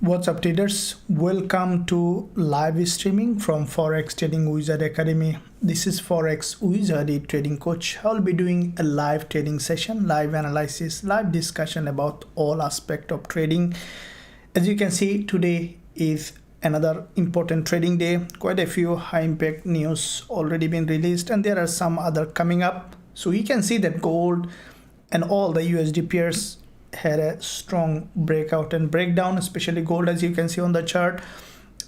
What's up traders, welcome to live streaming from Forex Trading Wizard Academy. This is Forex Wizard, a trading coach. I'll be doing a live trading session, live analysis, live discussion about all aspects of trading. As you can see, today is another important trading day. Quite a few high impact news already been released, and there are some other coming up. So you can see that gold and all the USD pairs had a strong breakout and breakdown, especially gold. As you can see on the chart,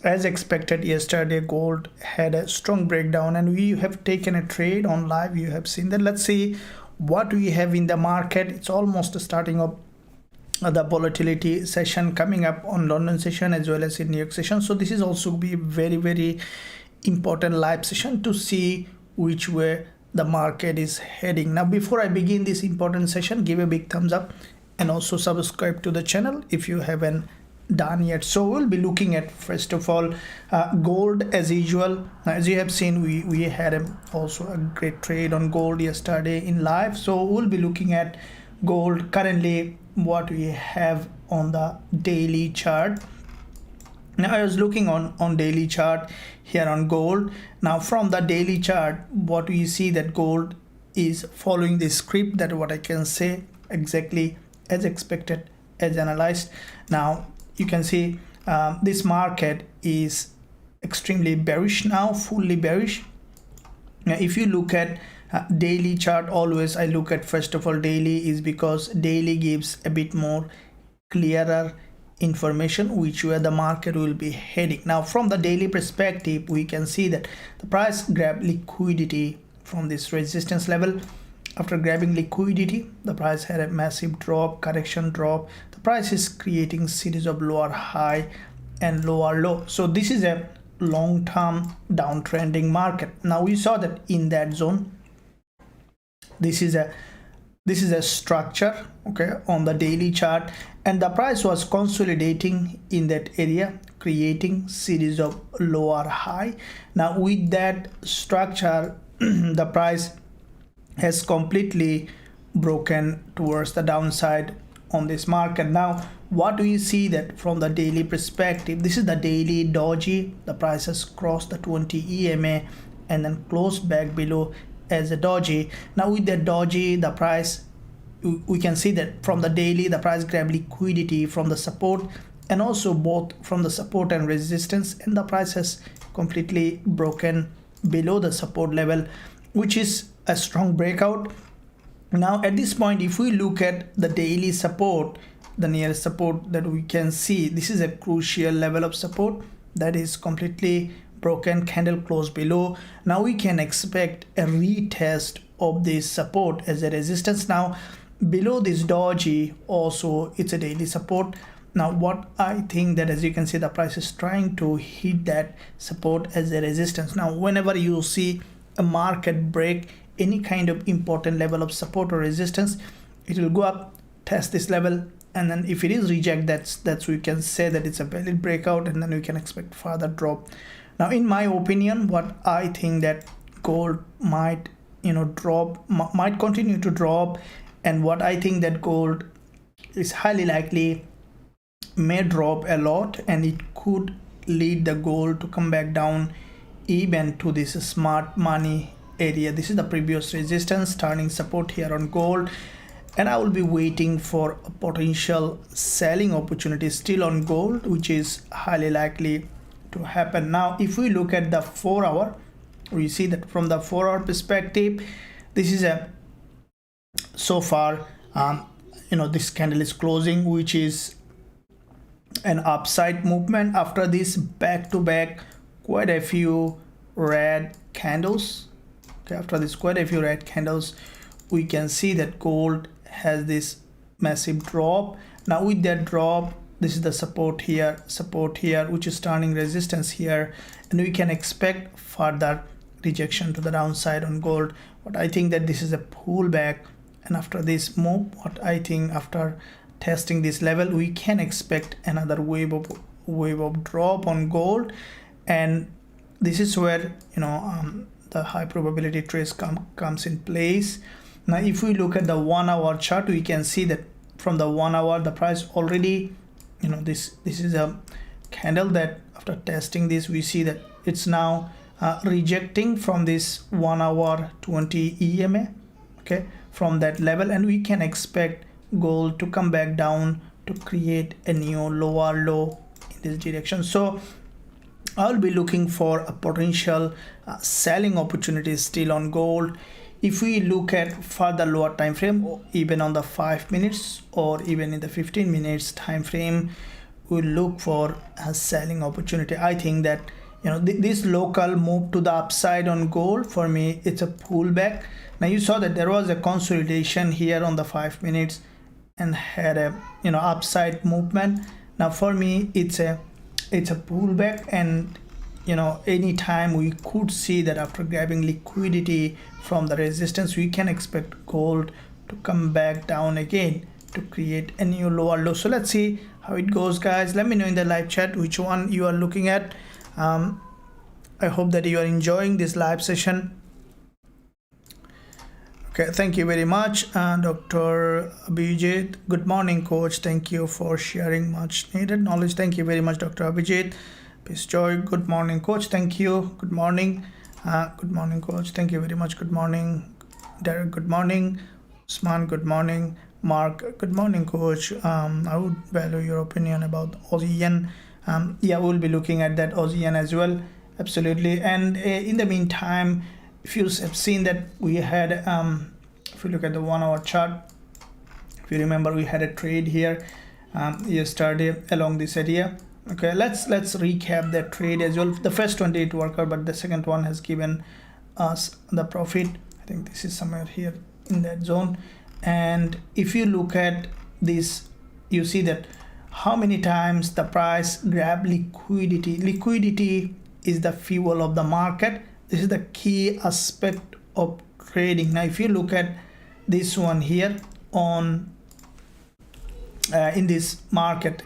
as expected yesterday, gold had a strong breakdown and we have taken a trade on live. You have seen that. Let's see what we have in the market. It's almost starting up the volatility session coming up on London session as well as in New York session. So this is also be very important live session to see which way the market is heading. Now before I begin this important session, give a big thumbs up and also subscribe to the channel if you haven't done yet. So we'll be looking at, first of all, gold as usual. As you have seen, we had also a great trade on gold yesterday in live. So we'll be looking at gold currently, what we have on the daily chart. Now I was looking on daily chart here on gold. Now from the daily chart, what we see that gold is following the script, that what I can say exactly as expected, as analyzed. Now you can see this market is extremely bearish now, fully bearish. Now if you look at daily chart, always I look at first of all daily, is because daily gives a bit more clearer information which way the market will be heading. Now from the daily perspective, we can see that the price grabbed liquidity from this resistance level. After grabbing liquidity, the price had a massive drop, correction drop. The price is creating series of lower high and lower low. So this is a long-term downtrending market. Now we saw that in that zone, this is a structure, okay, on the daily chart, and the price was consolidating in that area, creating series of lower high. Now with that structure, the price has completely broken towards the downside on this market. Now what we see that from the daily perspective, this is the daily doji. The price has crossed the 20 EMA and then closed back below as a doji. Now with the doji, the price, we can see that from the daily, the price grabbed liquidity from the support and also both from the support and resistance, and the price has completely broken below the support level, which is a strong breakout. Now at this point, if we look at the daily support, the nearest support that we can see, this is a crucial level of support that is completely broken, candle close below. Now we can expect a retest of this support as a resistance. Now below this doji also, it's a daily support. Now what I think that, as you can see, the price is trying to hit that support as a resistance. Now whenever you see a market break any kind of important level of support or resistance, it will go up, test this level, and then if it is reject, that's we can say that it's a valid breakout, and then we can expect further drop. Now in my opinion, what I think that gold might drop, might continue to drop, and what I think that gold is highly likely may drop a lot, and it could lead the gold to come back down even to this smart money area. This is the previous resistance, turning support here on gold, and I will be waiting for a potential selling opportunity still on gold, which is highly likely to happen. Now if we look at the 4 hour, we see that from the 4 hour perspective, this is a, so far this candle is closing, which is an upside movement. After this back to back, quite a few red candles. Okay, after this quite a few red candles, we can see that gold has this massive drop. Now with that drop, this is the support here, which is turning resistance here, and we can expect further rejection to the downside on gold. But I think that this is a pullback, and after this move, what I think after testing this level, we can expect another wave of drop on gold, and this is where the high probability trades comes in place. Now if we look at the 1 hour chart, we can see that from the 1 hour, the price already this is a candle that after testing this, we see that it's now rejecting from this 1 hour 20 EMA, okay, from that level, and we can expect gold to come back down to create a new lower low in this direction. So I'll be looking for a potential selling opportunity still on gold. If we look at further lower time frame, even on the 5 minutes or even in the 15 minutes time frame, we'll look for a selling opportunity. I think that this local move to the upside on gold, for me it's a pullback. Now you saw that there was a consolidation here on the 5 minutes and had a upside movement. Now for me it's a pullback, and anytime we could see that after grabbing liquidity from the resistance, we can expect gold to come back down again to create a new lower low. So let's see how it goes, guys. Let me know in the live chat which one you are looking at. I hope that you are enjoying this live session. Okay, thank you very much, Dr. Abhijit. Good morning, coach. Thank you for sharing much needed knowledge. Thank you very much, Dr. Abhijit. Peace, joy. Good morning, coach. Thank you. Good morning. Good morning, coach. Thank you very much. Good morning, Derek. Good morning, Usman. Good morning, Mark. Good morning, coach. I would value your opinion about Aussie yen. Yeah, we'll be looking at that Aussie yen as well. Absolutely. And in the meantime, if you have seen that we had, if you look at the 1 hour chart, if you remember, we had a trade here yesterday along this area. Okay, let's recap that trade as well. The first 28 worker, but the second one has given us the profit. I think this is somewhere here in that zone. And if you look at this, you see that how many times the price grab liquidity. Liquidity is the fuel of the market. This is the key aspect of trading. Now if you look at this one here on in this market,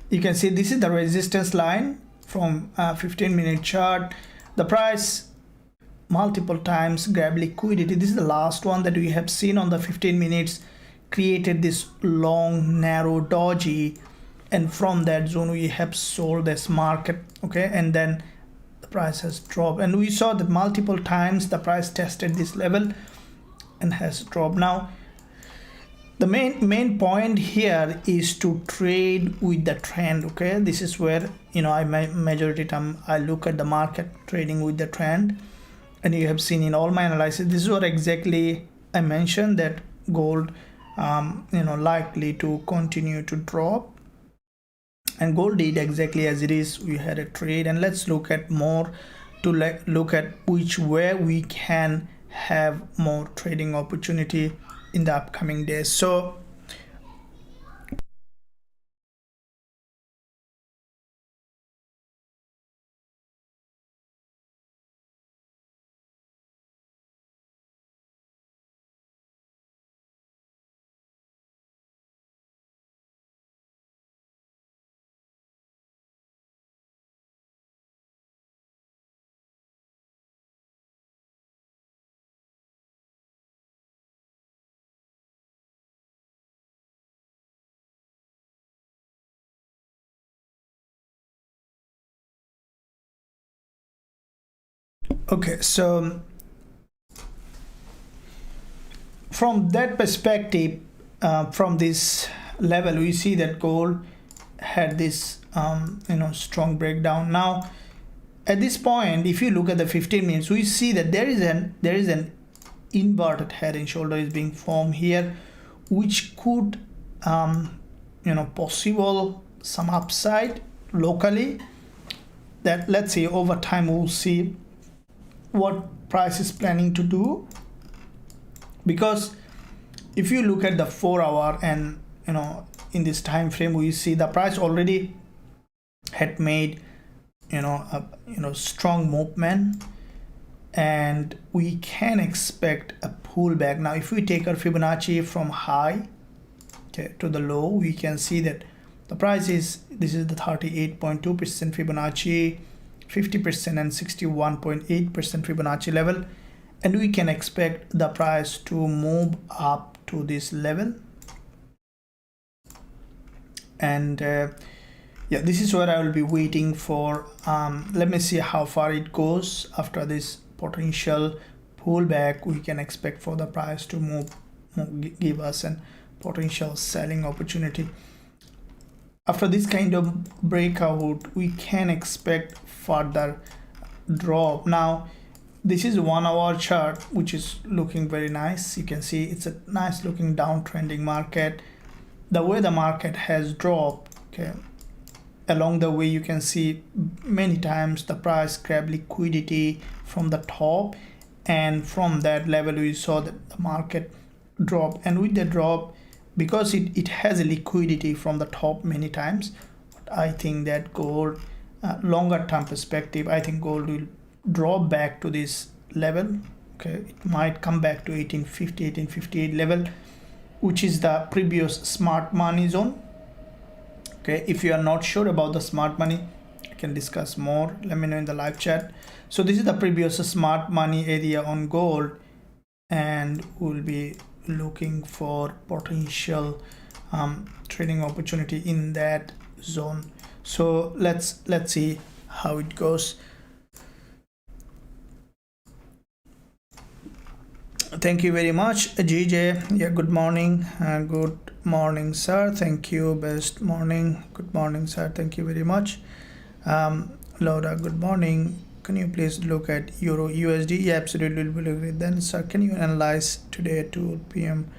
you can see this is the resistance line from 15-minute chart. The price multiple times grab liquidity. This is the last one that we have seen on the 15 minutes, created this long narrow doji, and from that zone we have sold this market. Okay, and then the price has dropped, and we saw that multiple times the price tested this level and has dropped. Now the main point here is to trade with the trend. Okay, this is where I majority time I look at the market trading with the trend, and you have seen in all my analysis, this is what exactly I mentioned, that gold likely to continue to drop, and gold did exactly as it is. We had a trade, and let's look at more to look at which way we can have more trading opportunity in the upcoming days. So okay, so from that perspective, from this level, we see that gold had this strong breakdown. Now at this point, if you look at the 15 minutes, we see that there is an inverted head and shoulder is being formed here, which could possible some upside locally. That, let's say, over time we'll see what price is planning to do, because if you look at the 4 hour and in this time frame, we see the price already had made a strong movement, and we can expect a pullback. Now if we take our Fibonacci from high to the low, we can see that the price is, this is the 38.2% Fibonacci, 50% and 61.8% Fibonacci level, and we can expect the price to move up to this level. And Yeah, this is where I will be waiting for. Let me see how far it goes. After this potential pullback, we can expect for the price to move give us an potential selling opportunity. After this kind of breakout, we can expect further drop. Now this is 1 hour chart, which is looking very nice. You can see it's a nice looking downtrending market. The way the market has dropped, okay, along the way you can see many times the price grab liquidity from the top, and from that level we saw that the market drop. And with the drop, because it has a liquidity from the top many times, but I think that gold, longer term perspective, I think gold will drop back to this level. Okay, it might come back to 1850, 1858 level, which is the previous smart money zone. Okay, if you are not sure about the smart money, I can discuss more. Let me know in the live chat. So this is the previous smart money area on gold, and we'll be looking for potential trading opportunity in that zone. So let's see how it goes. Thank you very much, GJ. Yeah, good morning. Good morning, sir. Thank you. Best morning. Good morning, sir. Thank you very much. Laura, good morning. Can you please look at Euro USD? Yeah, absolutely. We'll be looking at then, sir. Can you analyze today at 2 p.m.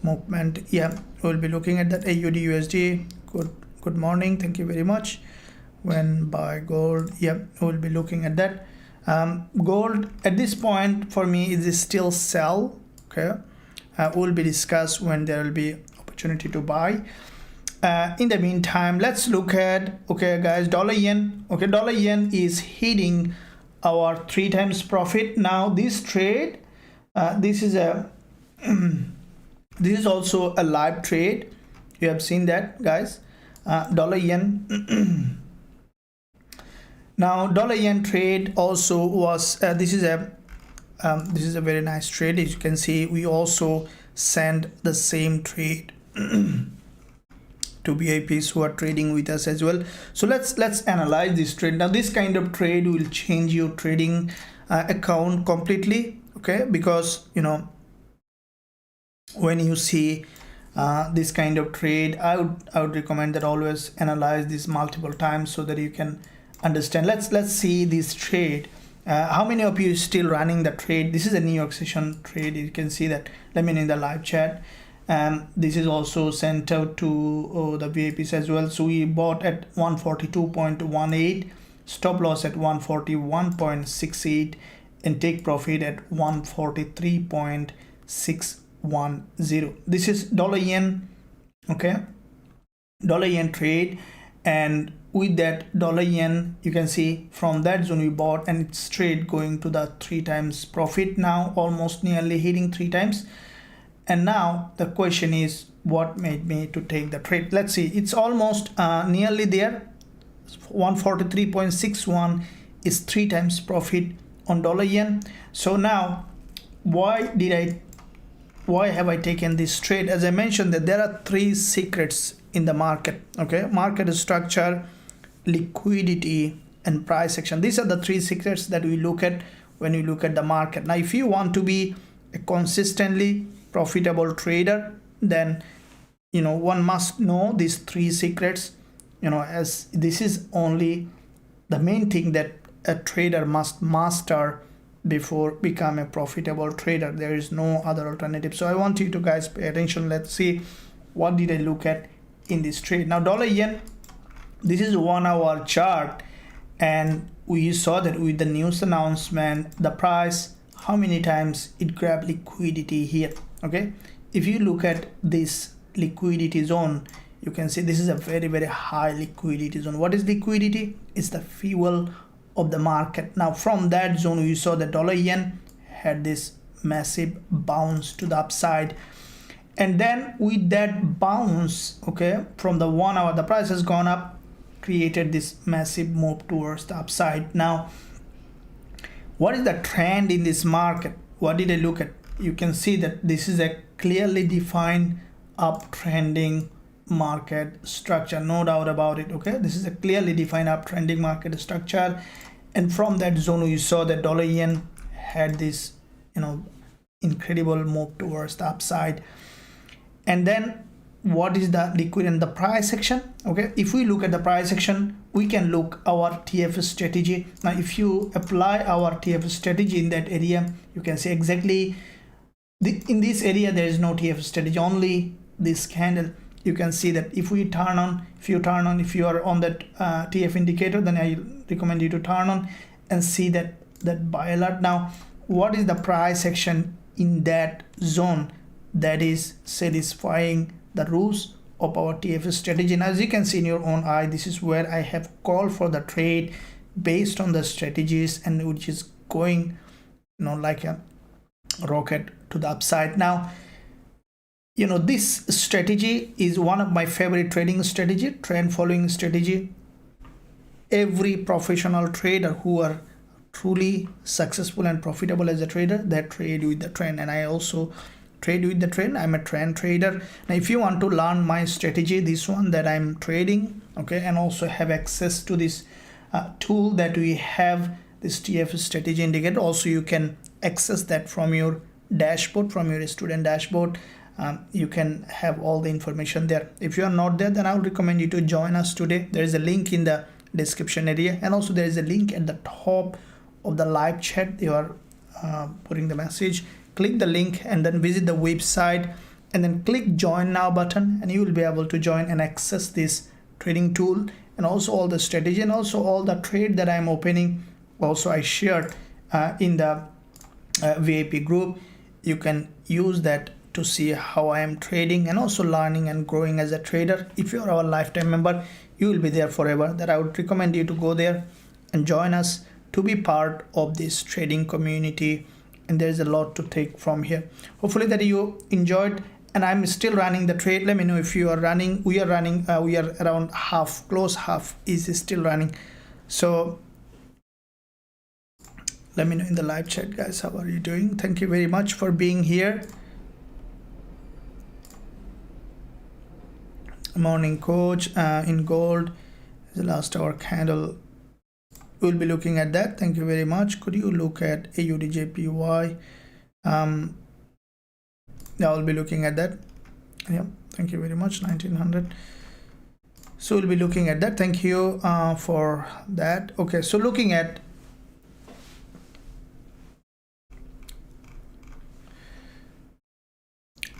movement? Yeah, we'll be looking at that AUD USD. Good morning. Thank you very much. When buy gold? Yeah, we'll be looking at that. Gold at this point for me is still sell. Okay, we'll be discuss when there will be opportunity to buy. In the meantime, let's look at, okay guys, dollar yen. Okay, dollar yen is hitting our 3 times profit. Now this trade, this is a this is also a live trade. You have seen that, guys. Dollar yen. Now dollar yen trade also was this is a very nice trade. As you can see, we also send the same trade to VIPs who are trading with us as well. So let's analyze this trade. Now this kind of trade will change your trading account completely. Okay, because you know, when you see this kind of trade, I would recommend that always analyze this multiple times so that you can understand. Let's see this trade. How many of you is still running the trade? This is a New York session trade. You can see that. Let me know in the live chat. This is also sent out to the VIPs as well. So we bought at 142.18, stop loss at 141.68, and take profit at 143.610. This is dollar yen. Okay, dollar yen trade. And with that dollar yen, you can see from that zone we bought, and it's straight going to the 3 times profit now, almost nearly hitting 3 times. And now the question is, what made me to take the trade? Let's see, it's almost nearly there. 143.61 is 3 times profit on dollar yen. So now why have I taken this trade? As I mentioned, that there are 3 secrets in the market. Okay, market structure, liquidity, and price action. These are the 3 secrets that we look at when we look at the market. Now if you want to be a consistently profitable trader, then you know one must know these 3 secrets, you know, as this is only the main thing that a trader must master before become a profitable trader. There is no other alternative. So I want you to guys pay attention. Let's see what did I look at in this trade. Now dollar yen, this is 1 hour chart, and we saw that with the news announcement, the price, how many times it grabbed liquidity here. Okay, if you look at this liquidity zone, you can see this is a very high liquidity zone. What is liquidity? It's the fuel of the market. Now from that zone, we saw the dollar yen had this massive bounce to the upside, and then with that bounce, okay, from the 1 hour, the price has gone up, created this massive move towards the upside. Now what is the trend in this market? What did I look at? You can see that this is a clearly defined uptrending market structure, no doubt about it. Okay, this is a clearly defined uptrending market structure, and from that zone we saw that dollar yen had this incredible move towards the upside. And then what is the liquid and the price section? Okay, if we look at the price section, we can look our TF strategy. Now if you apply our TF strategy in that area, you can see exactly in this area there is no TF strategy, only this candle. You can see that if you are on that TF indicator, then I recommend you to turn on and see that buy alert. Now what is the price action in that zone that is satisfying the rules of our TF strategy? And as you can see in your own eye, this is where I have called for the trade based on the strategies, and which is going like a rocket to the upside. Now this strategy is one of my favorite trading strategy, trend following strategy. Every professional trader who are truly successful and profitable as a trader, that trade with the trend, and I also trade with the trend. I'm a trend trader. Now if you want to learn my strategy, this one that I'm trading, okay, and also have access to this tool that we have, this TF strategy indicator, also you can access that from your dashboard, from your student dashboard. You can have all the information there. If you are not there, then I would recommend you to join us today. There is a link in the description area, and also there is a link at the top of the live chat. You are putting the message, click the link and then visit the website and then click join now button, and you will be able to join and access this trading tool, and also all the strategy and also all the trade that I'm opening. Also I shared in the VIP group. You can use that to see how I am trading and also learning and growing as a trader. If you are our lifetime member, you will be there forever. That I would recommend you to go there and join us to be part of this trading community, and there is a lot to take from here. Hopefully that you enjoyed, and I'm still running the trade. Let me know if you are running. We are around half, close half is still running. So let me know in the live chat, guys, how are you doing? Thank you very much for being here. Morning coach, in gold, the last hour candle, we'll be looking at that. Thank you very much. Could you look at AUDJPY? Yeah, I'll be looking at that. Yeah, thank you very much. 1900. So we'll be looking at that. Thank you for that. Okay, so looking at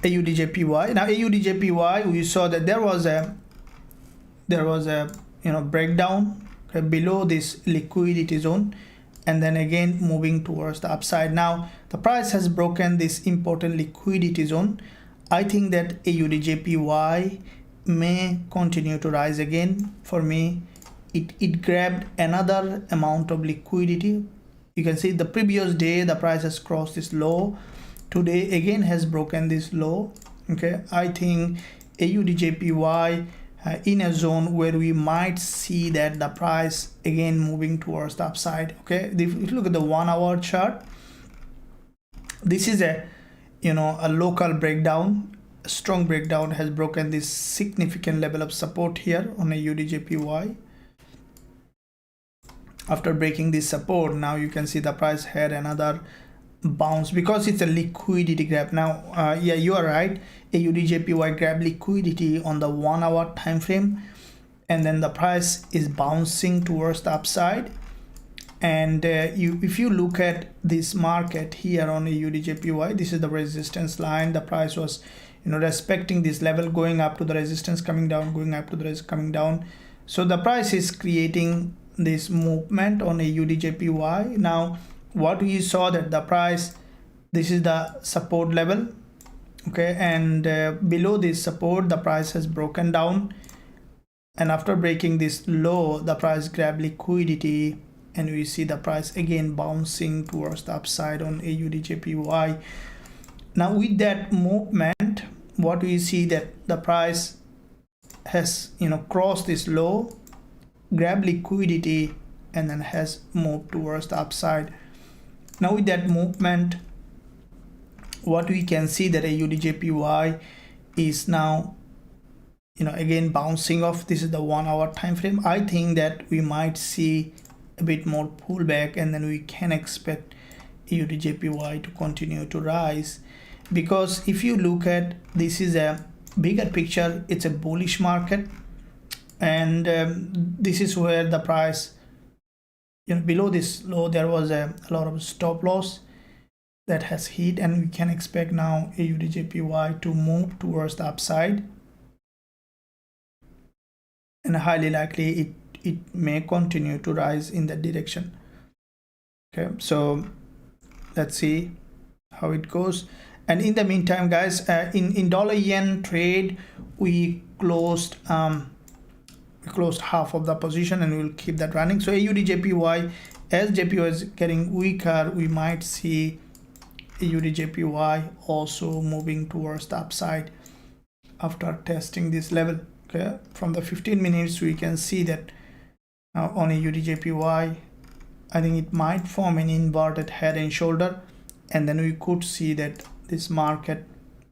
AUDJPY. Now AUDJPY, we saw that there was a breakdown below this liquidity zone, and then again moving towards the upside. Now the price has broken this important liquidity zone. I think that AUDJPY may continue to rise again. For me, it grabbed another amount of liquidity. You can see the previous day the price has crossed this low. Today again has broken this low. Okay, I think AUDJPY in a zone where we might see that the price again moving towards the upside. Okay, if you look at the 1 hour chart, this is a local breakdown. A strong breakdown has broken this significant level of support here on AUDJPY. After breaking this support, now you can see the price had another bounce because it's a liquidity grab. Now yeah, you are right, AUDJPY grab liquidity on the 1 hour time frame, and then the price is bouncing towards the upside. And if you look at this market here on AUDJPY, this is the resistance line. The price was respecting this level, going up to the resistance, coming down, going up to the resistance, coming down. So the price is creating this movement on AUDJPY. Now what we saw that the price, this is the support level, okay, and below this support the price has broken down, and after breaking this low the price grabbed liquidity, and we see the price again bouncing towards the upside on AUDJPY. Now with that movement, what we see that the price has crossed this low, grabbed liquidity, and then has moved towards the upside. Now with that movement, what we can see that AUDJPY is now again bouncing off. This is the 1 hour time frame. I think that we might see a bit more pullback, and then we can expect AUDJPY to continue to rise, because if you look at, this is a bigger picture, it's a bullish market, and this is where the price, below this low there was a lot of stop loss that has hit, and we can expect now AUDJPY to move towards the upside, and highly likely it may continue to rise in that direction. Okay, so let's see how it goes. And in the meantime, guys, in dollar yen trade, we closed half of the position, and we'll keep that running. So AUDJPY, as JPY is getting weaker, we might see AUDJPY also moving towards the upside after testing this level. Okay, from the 15 minutes we can see that on AUDJPY, I think it might form an inverted head and shoulder, and then we could see that this market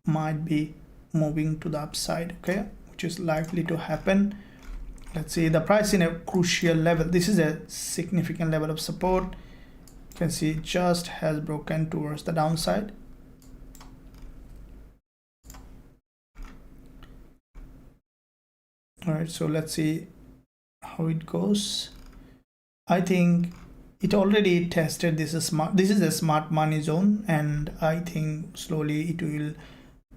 might be moving to the upside, okay, which is likely to happen. Let's see the price in a crucial level. This is a significant level of support. You can see it just has broken towards the downside. All right, so let's see how it goes. I think it already tested this is a smart money zone, and I think slowly it will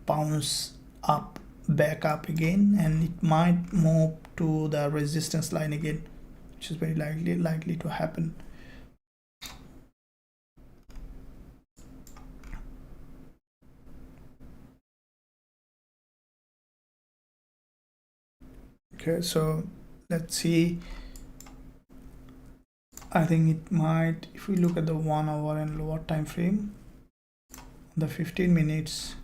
bounce up, back up again, and it might move to the resistance line again, which is very likely to happen. Okay, so let's see. I think it might, if we look at the 1 hour and lower time frame, the 15 minutes,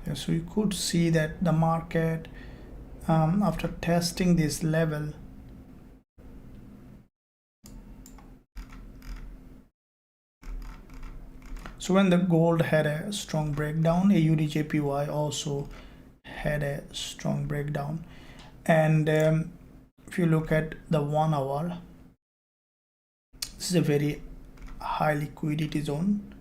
yeah, so you could see that the market after testing this level, so when the gold had a strong breakdown, AUDJPY also had a strong breakdown. And if you look at the 1 hour, this is a very high liquidity zone.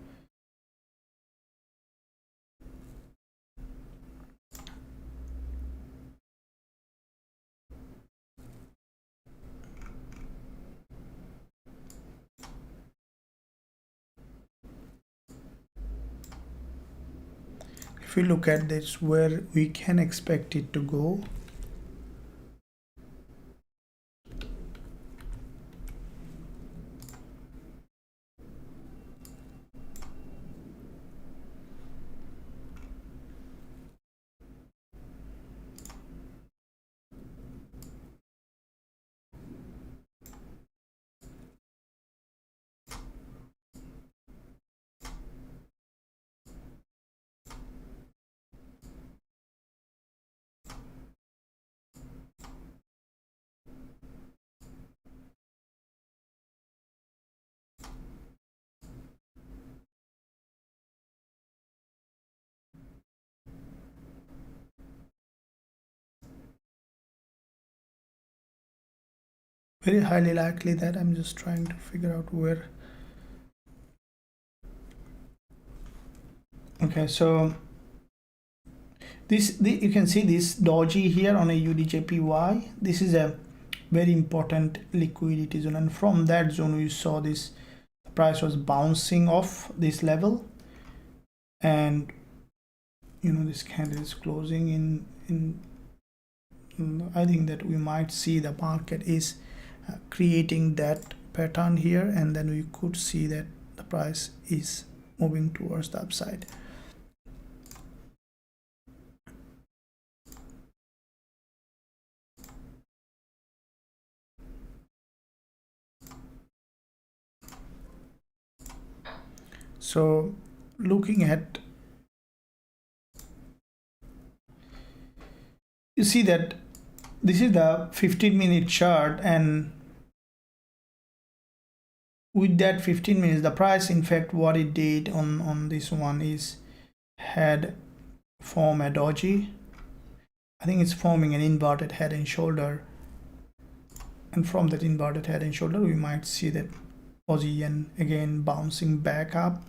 If we look at this, where we can expect it to go, very highly likely that I'm just trying to figure out where. Okay, so you can see this doji here on AUDJPY. This is a very important liquidity zone, and from that zone we saw this price was bouncing off this level, and this candle is closing in I think that we might see the market is creating that pattern here, and then we could see that the price is moving towards the upside. So looking at, you see that this is the 15-minute chart, and with that 15 minutes, the price, in fact, what it did on this one is had formed a doji. I think it's forming an inverted head and shoulder, and from that inverted head and shoulder we might see that Aussie yen again bouncing back up,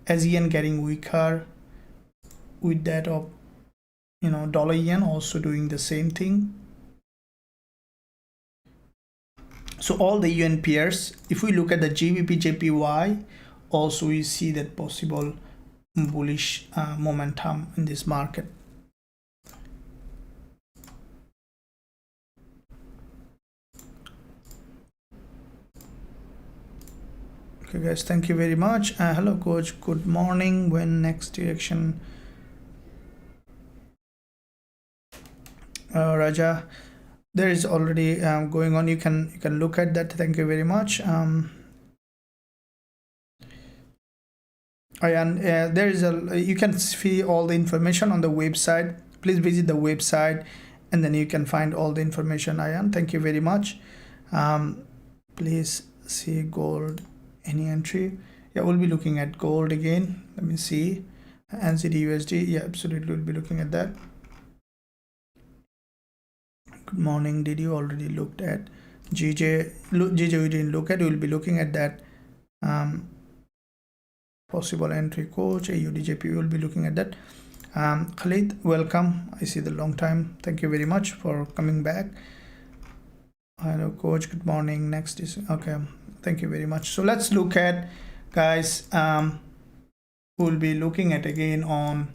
as yen getting weaker, with that of dollar yen also doing the same thing. So all the UN pairs, if we look at the GBP/JPY, also we see that possible bullish momentum in this market. Okay guys, thank you very much. Hello coach, good morning. When next direction? Raja, there is already going on. You can look at that. Thank you very much. There is you can see all the information on the website. Please visit the website, and then you can find all the information. Ayan, thank you very much. Please see gold, any entry. Yeah, we'll be looking at gold again. Let me see. NZD USD. Yeah, absolutely, we'll be looking at that. Good morning. Did you already looked at GJ? GJ we didn't look at. We'll be looking at that. Possible entry coach, AUDJPY, will be looking at that. Khalid, welcome. I see the long time. Thank you very much for coming back. Hello coach, good morning. Next is okay. Thank you very much. So let's look at, guys, we'll be looking at again on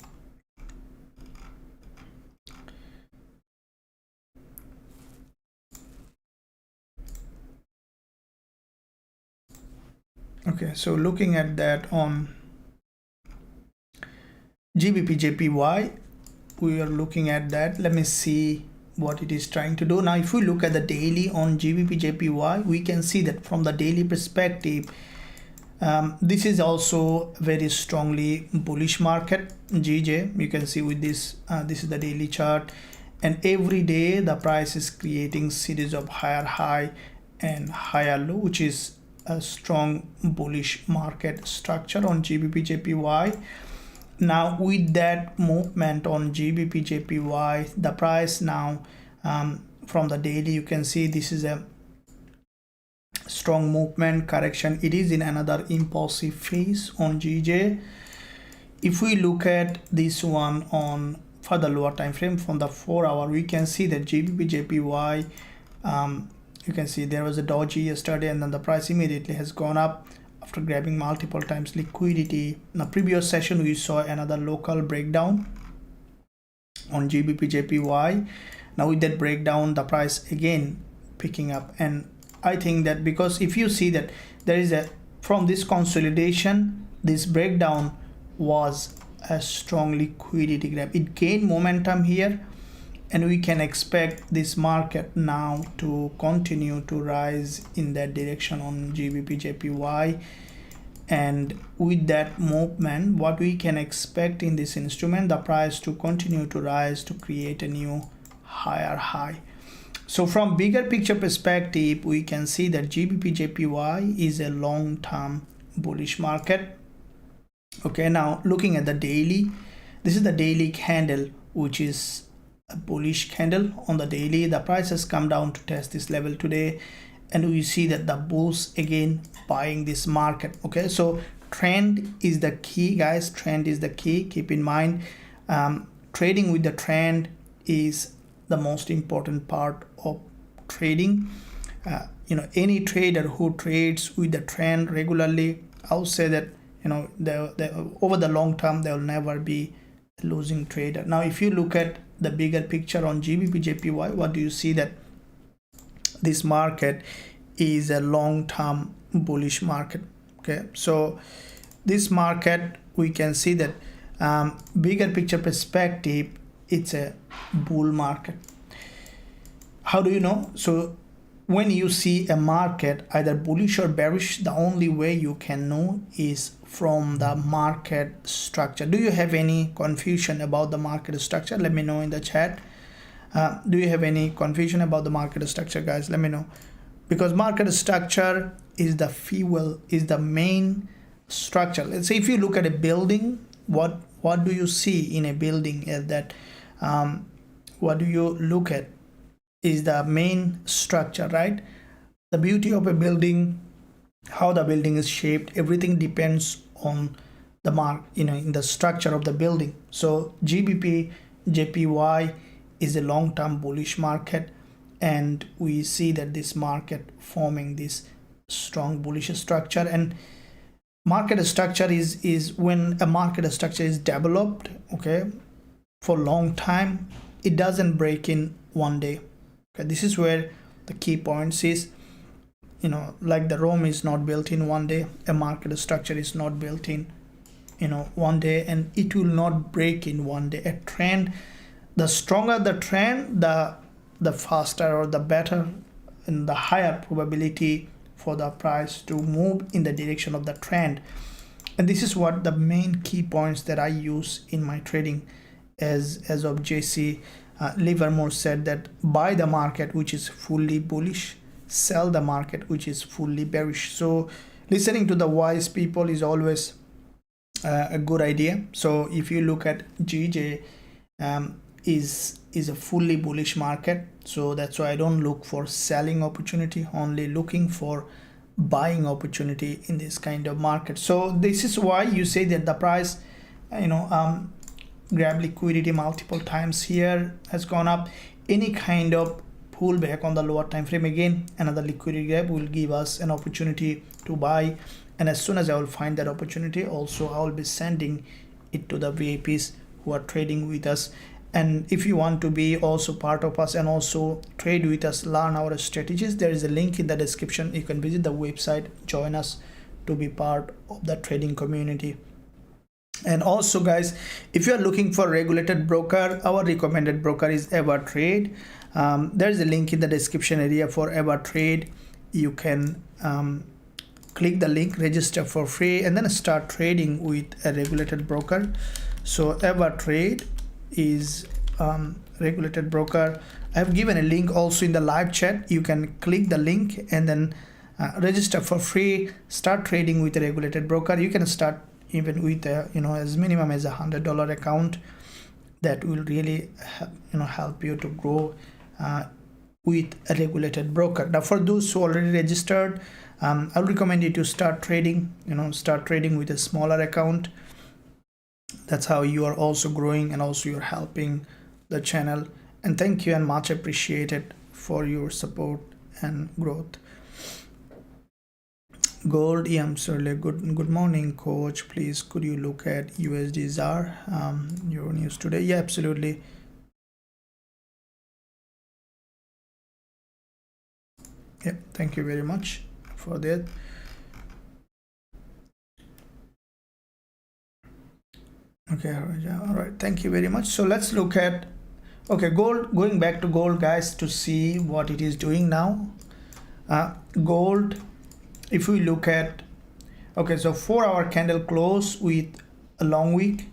okay, so looking at that on GBP/JPY, we are looking at that. Let me see what it is trying to do. Now if we look at the daily on GBP/JPY, we can see that from the daily perspective, this is also very strongly bullish market. GJ, you can see with this, this is the daily chart, and every day the price is creating series of higher high and higher low, which is a strong bullish market structure on GBP/JPY. Now with that movement on GBP/JPY, the price now from the daily, you can see this is a strong movement correction. It is in another impulsive phase on GJ. If we look at this one on for the lower time frame from the 4 hour, we can see that GBP/JPY, you can see there was a doji yesterday, and then the price immediately has gone up after grabbing multiple times liquidity. In the previous session, we saw another local breakdown on GBP/JPY. Now with that breakdown, the price again picking up, and I think that because if you see that there is a, from this consolidation, this breakdown was a strong liquidity grab. It gained momentum here, and we can expect this market now to continue to rise in that direction on GBP/JPY. And with that movement, what we can expect in this instrument, the price to continue to rise to create a new higher high. So from bigger picture perspective, we can see that GBP/JPY is a long-term bullish market. Okay, now looking at the daily, this is the daily candle, which is a bullish candle on the daily. The price has come down to test this level today, and we see that the bulls again buying this market. Okay, so trend is the key, guys. Trend is the key. Keep in mind, trading with the trend is the most important part of trading. Any trader who trades with the trend regularly, I'll say that over the long term they will never be a losing trader. Now if you look at the bigger picture on GBP/JPY, what do you see? That this market is a long-term bullish market. Okay, so this market, we can see that bigger picture perspective, it's a bull market. How do you know? So when you see a market either bullish or bearish, the only way you can know is from the market structure. Do you have any confusion about the market structure? Let me know in the chat. Do you have any confusion about the market structure, guys? Let me know, because market structure is the fuel, is the main structure. Let's say if you look at a building, what do you see in a building? Is that what do you look at is the main structure, right? The beauty of a building, how the building is shaped, everything depends on the in the structure of the building. So GBP JPY is a long-term bullish market, and we see that this market forming this strong bullish structure. And market structure is when a market structure is developed, okay, for a long time, it doesn't break in one day. Okay, this is where the key points is, like the Rome is not built in one day, a market structure is not built in one day, and it will not break in one day. A trend, the stronger the trend, the faster or the better and the higher probability for the price to move in the direction of the trend. And this is what the main key points that I use in my trading. As of JC Livermore said, that buy the market which is fully bullish, sell the market which is fully bearish. So listening to the wise people is always a good idea. So if you look at GJ, is a fully bullish market, so that's why I don't look for selling opportunity, only looking for buying opportunity in this kind of market. So this is why you say that the price grab liquidity multiple times here, has gone up. Any kind of pullback on the lower time frame, again another liquidity grab will give us an opportunity to buy. And as soon as I will find that opportunity, also I will be sending it to the VIPs who are trading with us. And if you want to be also part of us and also trade with us, learn our strategies, there is a link in the description. You can visit the website, join us to be part of the trading community. And also guys, if you are looking for regulated broker, our recommended broker is EverTrade. There is a link in the description area for EverTrade. You can click the link, register for free, and then start trading with a regulated broker. So EverTrade is regulated broker. I have given a link also in the live chat. You can click the link and then register for free, start trading with a regulated broker. You can start even with as minimum as $100 account. That will really help you to grow with a regulated broker. Now for those who already registered, I would recommend you to start trading, start trading with a smaller account. That's how you are also growing and also you're helping the channel. And thank you and much appreciated for your support and growth. Gold, yeah, I'm sorry. Good morning, coach. Please, could you look at USD ZAR, your news today? Yeah, absolutely. Yeah, thank you very much for that. Okay, all right, thank you very much. So let's look at, okay, gold, going back to gold guys, to see what it is doing now. Gold, if we look at, okay, so 4-hour candle close with a long wick.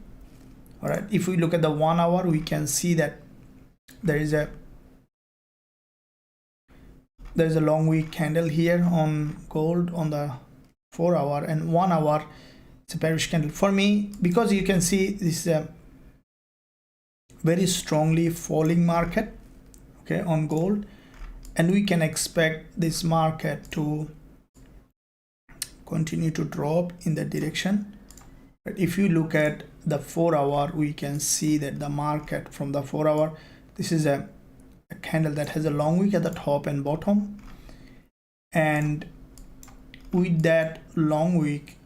All right, if we look at the 1 hour, we can see that there is a long wick candle here on gold on the 4 hour, and 1 hour it's a bearish candle for me, because you can see this is a very strongly falling market, okay, on gold, and we can expect this market to continue to drop in that direction. But if you look at the 4 hour, we can see that the market from the 4 hour, this is a candle that has a long wick at the top and bottom, and with that long wick,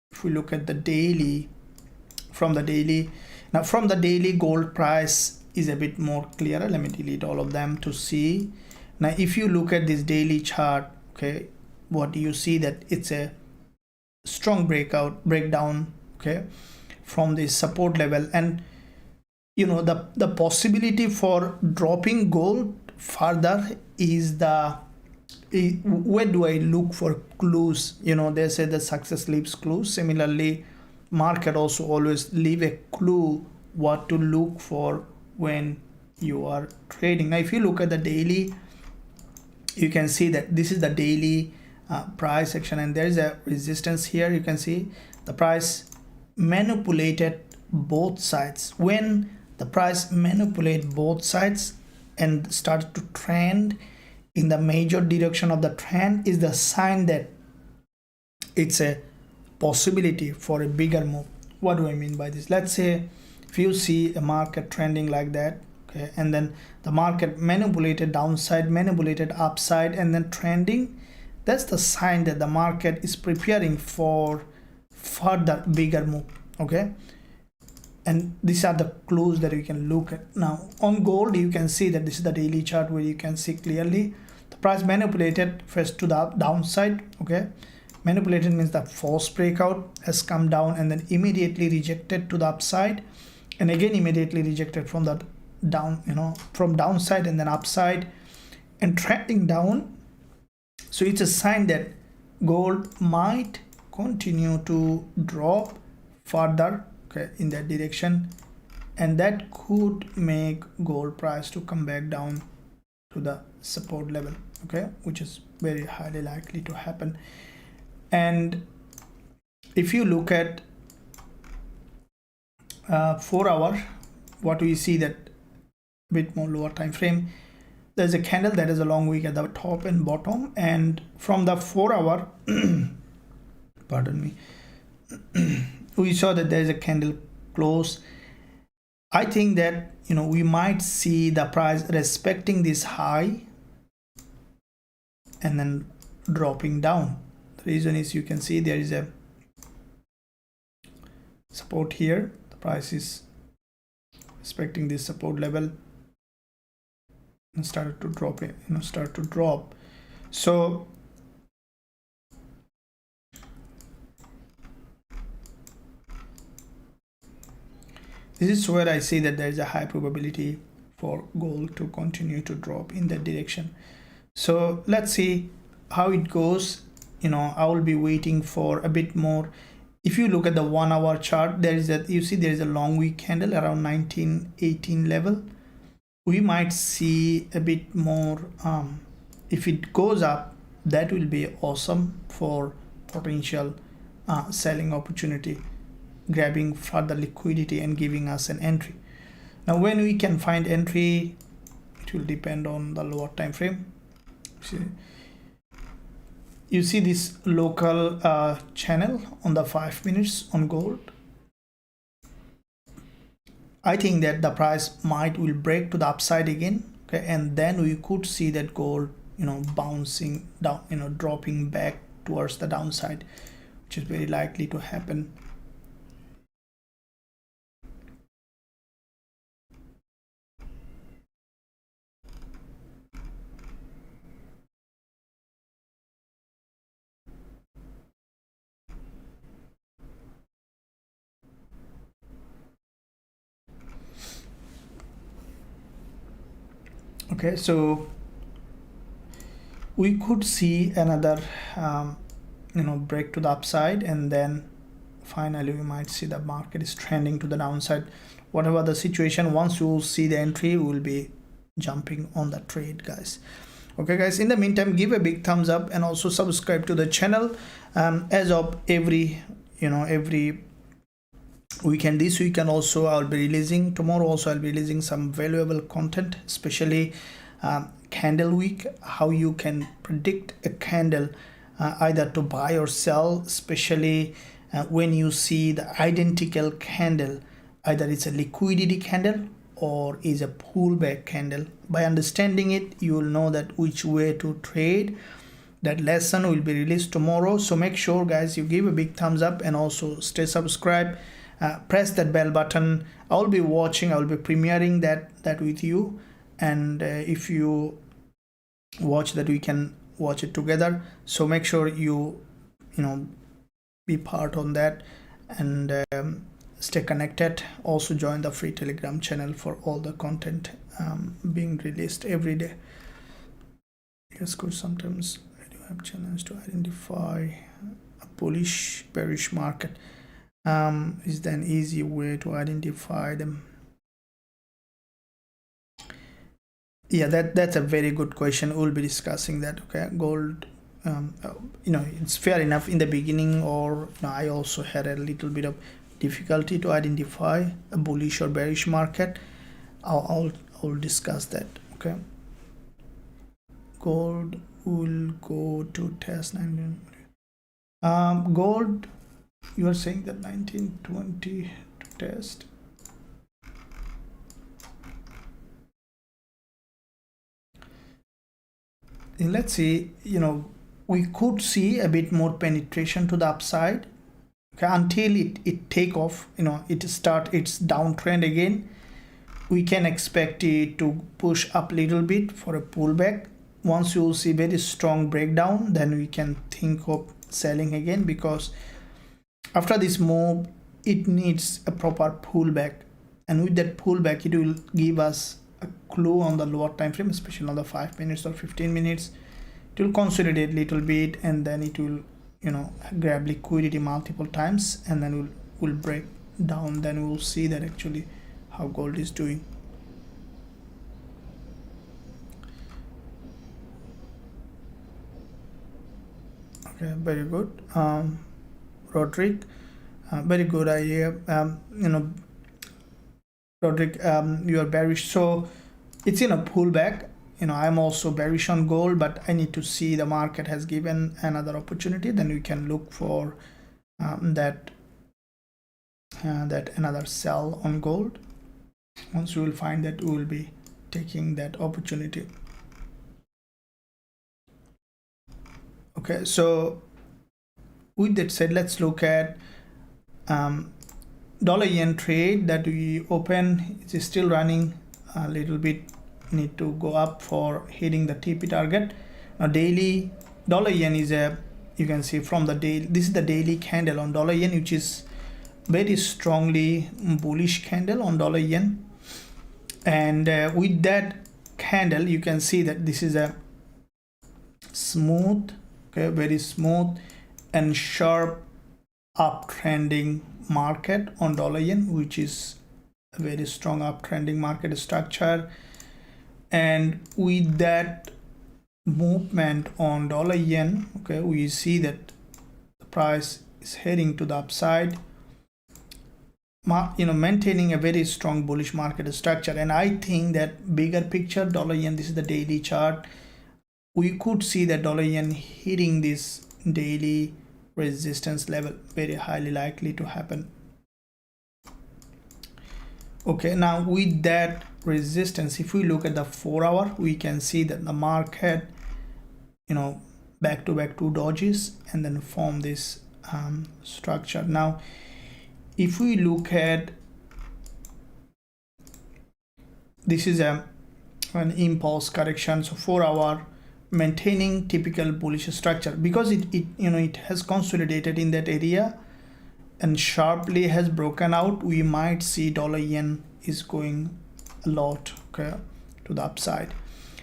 if we look at the daily, from the daily, now from the daily, gold price is a bit more clearer. Let me delete all of them to see. Now if you look at this daily chart, okay, what do you see? That it's a strong breakdown, okay, from this support level. And the possibility for dropping gold further is the where do I look for clues? You know, they say the success leaves clues. Similarly, market also always leave a clue what to look for when you are trading. Now if you look at the daily, you can see that this is the daily price action, and there is a resistance here. You can see the price manipulated both sides. When the price manipulate both sides and started to trend in the major direction of the trend, is the sign that it's a possibility for a bigger move. What do I mean by this? Let's say if you see a market trending like that, okay, and then the market manipulated downside, manipulated upside, and then trending, that's the sign that the market is preparing for further bigger move. Okay, and these are the clues that you can look at. Now on gold, you can see that this is the daily chart where you can see clearly the price manipulated first to the downside. Okay, manipulated means the false breakout has come down and then immediately rejected to the upside, and again immediately rejected from the down, you know, from downside and then upside and trending down. So it's a sign that gold might continue to drop further, okay, in that direction, and that could make gold price to come back down to the support level, okay, which is very highly likely to happen. And if you look at 4 hour, what we see that bit more lower time frame, there's a candle that is a long wick at the top and bottom, and from the 4 hour pardon me, we saw that there is a candle close. I think that, you know, we might see the price respecting this high and then dropping down. The reason is, you can see there is a support here. The price is respecting this support level and started to drop it, you know, start to drop. So this is where I see that there is a high probability for gold to continue to drop in that direction. So let's see how it goes. You know, I will be waiting for a bit more. If you look at the 1 hour chart, there is a, you see there is a long wick candle around 1918 level. We might see a bit more. If it goes up, that will be awesome for potential selling opportunity, grabbing further liquidity and giving us an entry. Now when we can find entry, it will depend on the lower time frame. You see this local channel on the 5 minutes on gold. I think that the price will break to the upside again, okay, and then we could see that gold, you know, bouncing down, you know, dropping back towards the downside, which is very likely to happen. Okay, so we could see another you know, break to the upside, and then finally we might see the market is trending to the downside. Whatever the situation, once you will see the entry, we will be jumping on the trade, guys. Okay guys, in the meantime, give a big thumbs up and also subscribe to the channel. As of every weekend, this weekend also I'll be releasing, tomorrow also I'll be releasing some valuable content, especially candle week, how you can predict a candle either to buy or sell, especially when you see the identical candle, either it's a liquidity candle or is a pullback candle. By understanding it, you will know that which way to trade. That lesson will be released tomorrow, so make sure guys you give a big thumbs up and also stay subscribed. Press that bell button. I'll be watching, I'll be premiering that with you, and if you watch that, we can watch it together. So make sure you know, be part on that, and stay connected. Also join the free Telegram channel for all the content being released every day. Yes, could sometimes I do have challenge to identify a bullish bearish market. Is there an easy way to identify them? Yeah, that's a very good question. We'll be discussing that. Okay, gold, it's fair enough in the beginning, or I also had a little bit of difficulty to identify a bullish or bearish market. I'll discuss that. Okay, gold will go to test 19. Gold, you are saying that 1920 to test. And let's see, we could see a bit more penetration to the upside, okay, until it take off, it start its downtrend again. We can expect it to push up a little bit for a pullback. Once you will see very strong breakdown, then we can think of selling again, because after this move it needs a proper pullback, and with that pullback it will give us a clue on the lower time frame, especially on the 5 minutes or 15 minutes. It will consolidate a little bit, and then it will grab liquidity multiple times, and then will break down. Then we will see that actually how gold is doing. Okay, very good. Roderick, very good idea. Roderick, you are bearish, so it's in a pullback. I'm also bearish on gold, but I need to see the market has given another opportunity. Then we can look for that another sell on gold. Once we will find that, we will be taking that opportunity. Okay, so with that said, let's look at dollar yen trade that we open. It is still running a little bit, need to go up for hitting the TP target. Now daily dollar yen is you can see from the daily, this is the daily candle on dollar yen, which is very strongly bullish candle on dollar yen. And with that candle, you can see that this is a smooth, okay, very smooth and sharp uptrending market on dollar yen, which is a very strong uptrending market structure. And with that movement on dollar yen, okay, we see that the price is heading to the upside, maintaining a very strong bullish market structure. And I think that bigger picture, dollar yen, this is the daily chart, we could see that dollar yen hitting this daily resistance level, very highly likely to happen. Okay, now with that resistance, if we look at the 4 hour, we can see that the market back to back 2 dojis and then form this structure. Now if we look at this, is an impulse correction, so 4 hour maintaining typical bullish structure, because it has consolidated in that area and sharply has broken out. We might see dollar yen is going a lot, okay, to the upside.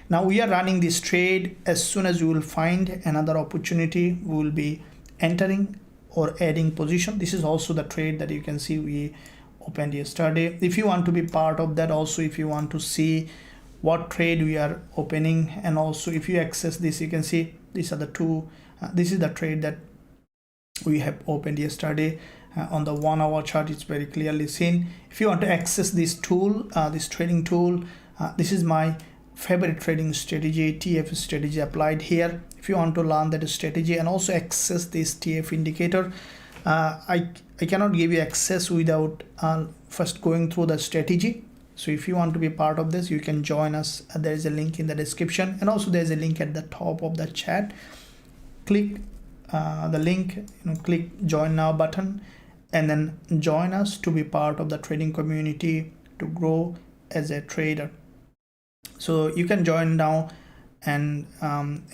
Now we are running this trade. As soon as we will find another opportunity, we will be entering or adding position. This is also the trade that you can see we opened yesterday. If you want to be part of that, also if you want to see what trade we are opening, and also if you access this, you can see these are the two. This is the trade that we have opened yesterday. On the 1 hour chart, it's very clearly seen. If you want to access this tool, this trading tool, this is my favorite trading strategy, TF strategy applied here. If you want to learn that strategy and also access this TF indicator, I cannot give you access without first going through the strategy. So if you want to be part of this, you can join us. There is a link in the description, and also there's a link at the top of the chat. Click the link, click join now button, and then join us to be part of the trading community to grow as a trader. So you can join now, and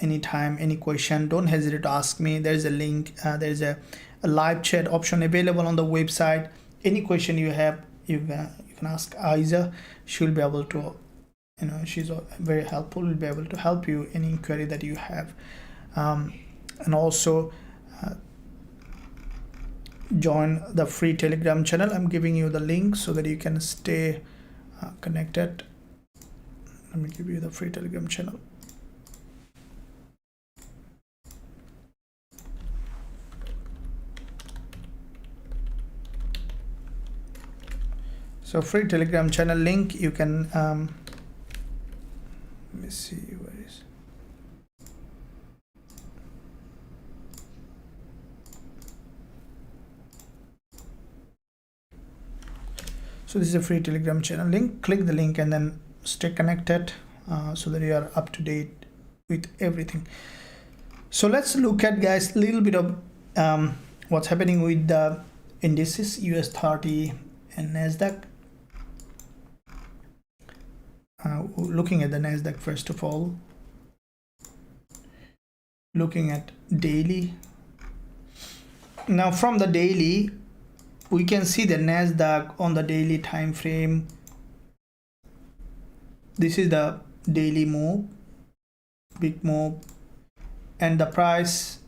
anytime, any question, don't hesitate to ask me. There is a link, there is a live chat option available on the website. Any question you have, you can ask Aiza. She'll be able to she's very helpful, will be able to help you any inquiry that you have. And also join the free Telegram channel. I'm giving you the link so that you can stay connected. Let me give you the free Telegram channel. So free Telegram channel link, you can let me see where is. So this is a free Telegram channel link. Click the link and then stay connected so that you are up to date with everything. So let's look at, guys, a little bit of what's happening with the indices, US30 and NASDAQ. Looking at the NASDAQ first of all, looking at daily. Now from the daily, we can see the NASDAQ on the daily time frame. This is the daily move, big move, and the price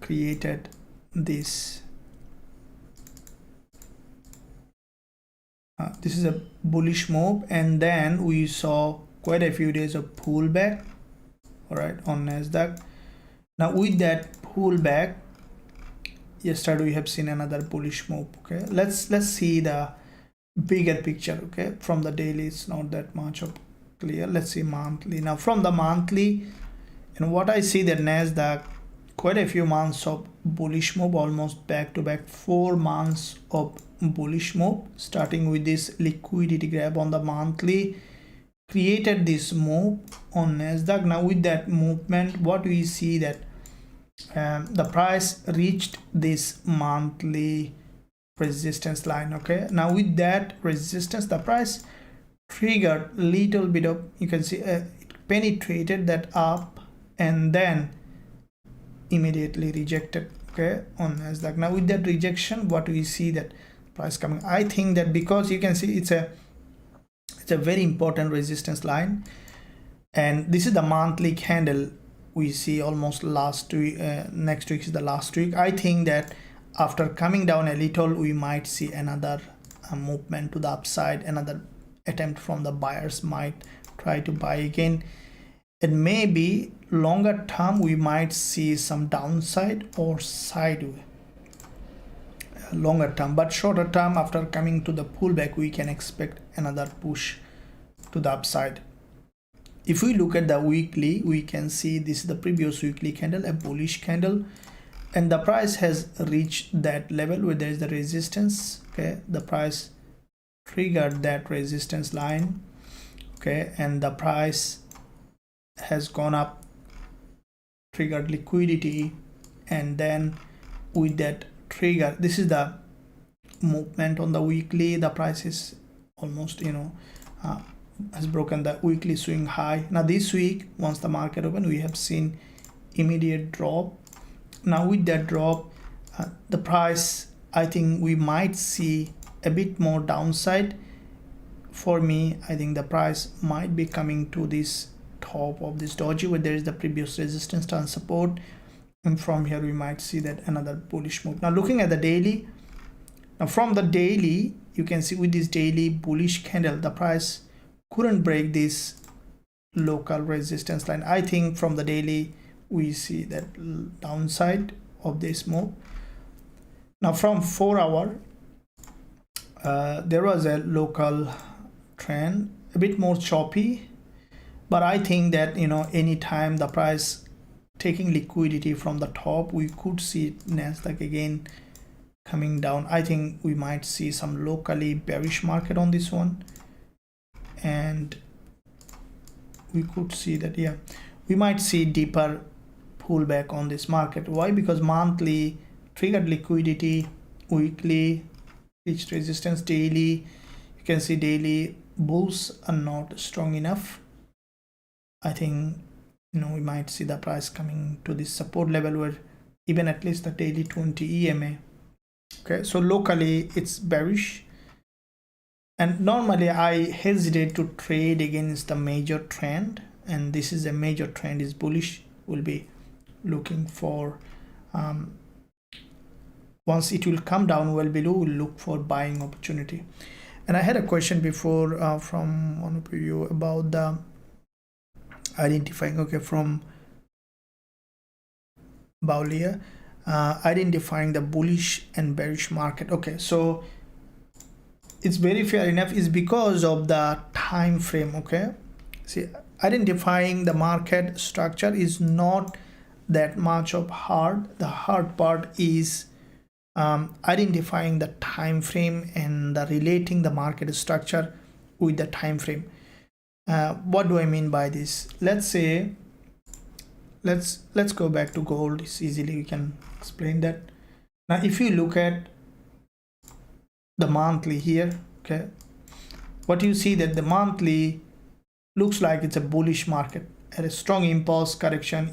created this. This is a bullish move, and then we saw quite a few days of pullback, all right, on NASDAQ. Now with that pullback, yesterday we have seen another bullish move. Okay, let's see the bigger picture. Okay, from the daily it's not that much of clear. Let's see monthly. Now from the monthly, and what I see that NASDAQ, quite a few months of bullish move, almost back to back 4 months of bullish move, starting with this liquidity grab on the monthly, created this move on NASDAQ. Now with that movement, what we see that the price reached this monthly resistance line. Okay, now with that resistance, the price triggered little bit of, you can see it penetrated that up and then immediately rejected, okay, on NASDAQ. Now with that rejection, what we see that price coming, I think that because you can see it's a very important resistance line, and this is the monthly candle we see almost last week. Next week is the last week. I think that after coming down a little, we might see another movement to the upside, another attempt from the buyers might try to buy again, and maybe longer term we might see some downside or sideways longer term, but shorter term, after coming to the pullback, we can expect another push to the upside. If we look at the weekly, we can see this is the previous weekly candle, a bullish candle, and the price has reached that level where there is the resistance. Okay, the price triggered that resistance line, okay, and the price has gone up, triggered liquidity, and then with that trigger, this is the movement on the weekly, the price is almost, has broken the weekly swing high. Now this week, once the market opened, we have seen immediate drop. Now with that drop, the price, I think we might see a bit more downside. For me, I think the price might be coming to this top of this doji where there is the previous resistance and support, and from here we might see that another bullish move. Now looking at the daily, now from the daily, you can see with this daily bullish candle, the price couldn't break this local resistance line. I think from the daily we see that downside of this move. Now from 4 hour, there was a local trend, a bit more choppy, but I think that anytime the price taking liquidity from the top, we could see NASDAQ again coming down. I think we might see some locally bearish market on this one, and we could see that, yeah, we might see deeper pullback on this market. Why? Because monthly triggered liquidity, weekly reached resistance, daily, you can see daily bulls are not strong enough. I think we might see the price coming to this support level where even at least the daily 20 EMA. Okay, so locally it's bearish, And normally I hesitate to trade against the major trend, and this is a major trend is bullish. We'll be looking for once it will come down well below, we'll look for buying opportunity. And I had a question before from one of you about the identifying, okay, from Baulia, identifying the bullish and bearish market. Okay, so it's very fair enough, is because of the time frame. Okay, see, identifying the market structure is not that much of hard. The hard part is identifying the time frame and relating the market structure with the time frame. What do I mean by this? Let's say, let's go back to gold. It's easily we can explain that. Now if you look at the monthly here, okay, what you see that the monthly looks like it's a bullish market at a strong impulse correction,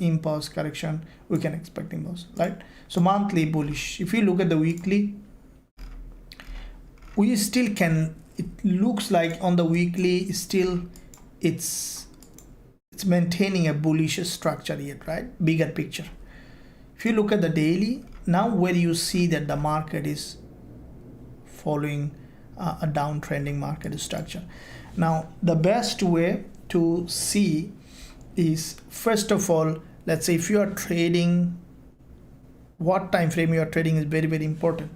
we can expect impulse, right? So monthly bullish. If you look at the weekly, we still can, it looks like on the weekly still it's maintaining a bullish structure yet, right? Bigger picture. If you look at the daily, now where you see that the market is following a downtrending market structure. Now the best way to see is, first of all, let's say if you are trading, what time frame you are trading is very, very important.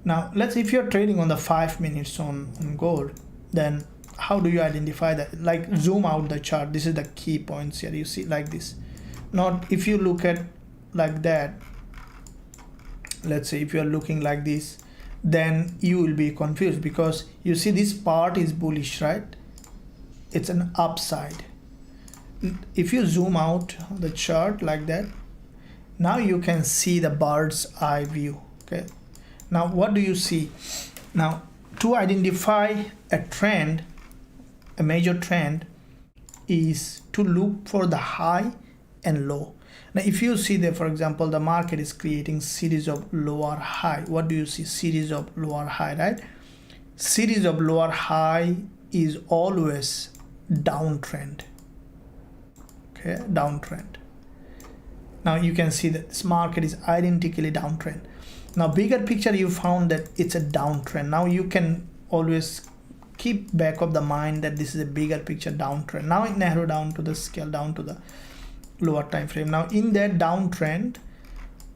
Now let's say if you're trading on the 5 minutes on gold, then how do you identify that? Like zoom out the chart. This is the key points here. You see like this. Not if you look at like that, let's say if you're looking like this, then you will be confused, because you see this part is bullish, right? It's an upside. If you zoom out the chart like that, now you can see the bird's eye view. Okay, now what do you see? Now to identify a trend, a major trend, is to look for the high and low. Now if you see that, for example, the market is creating series of lower high, what do you see? Series of lower high, right? Series of lower high is always downtrend. Okay, downtrend. Now you can see that this market is identically downtrend. Now bigger picture, you found that it's a downtrend. Now you can always keep back of the mind that this is a bigger picture downtrend. Now it narrow down to the scale, down to the lower time frame. Now in that downtrend,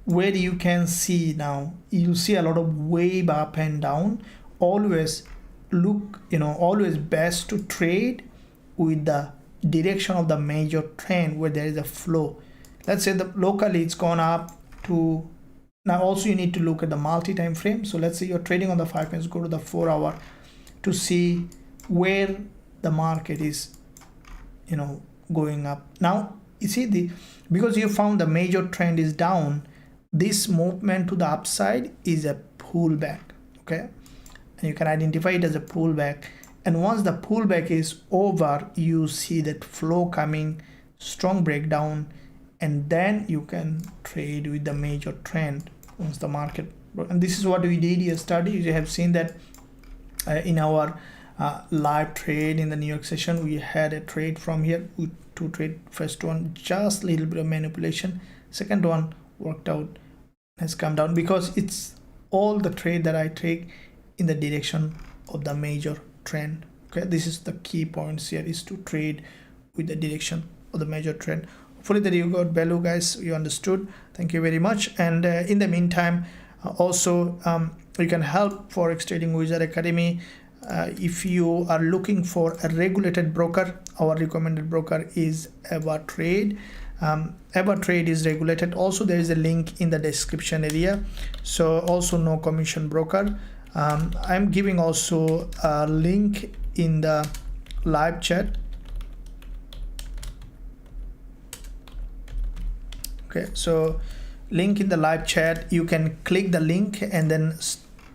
where you can see, now you see a lot of wave up and down. Always look, always best to trade with the direction of the major trend where there is a flow. Let's say the locally it's gone up to, now also you need to look at the multi-time frame. So let's say you're trading on the 5 minutes, go to the 4 hour to see where the market is going up. Now you see because you found the major trend is down, this movement to the upside is a pullback. Okay, and you can identify it as a pullback. And once the pullback is over, you see that flow coming, strong breakdown, and then you can trade with the major trend once the market. And this is what we did yesterday. You have seen that in our live trade in the New York session, we had a trade from here with 2 trade. First one, just a little bit of manipulation. Second one worked out, has come down, because it's all the trade that I take in the direction of the major trend. Okay, this is the key points here, is to trade with the direction of the major trend. Hopefully that you got value, guys, you understood. Thank you very much. And in the meantime, also you can help Forex Trading Wizard Academy. If you are looking for a regulated broker, our recommended broker is EverTrade. EverTrade is regulated. Also there is a link in the description area. So also no commission broker. I'm giving also a link in the live chat. Okay, so link in the live chat, you can click the link and then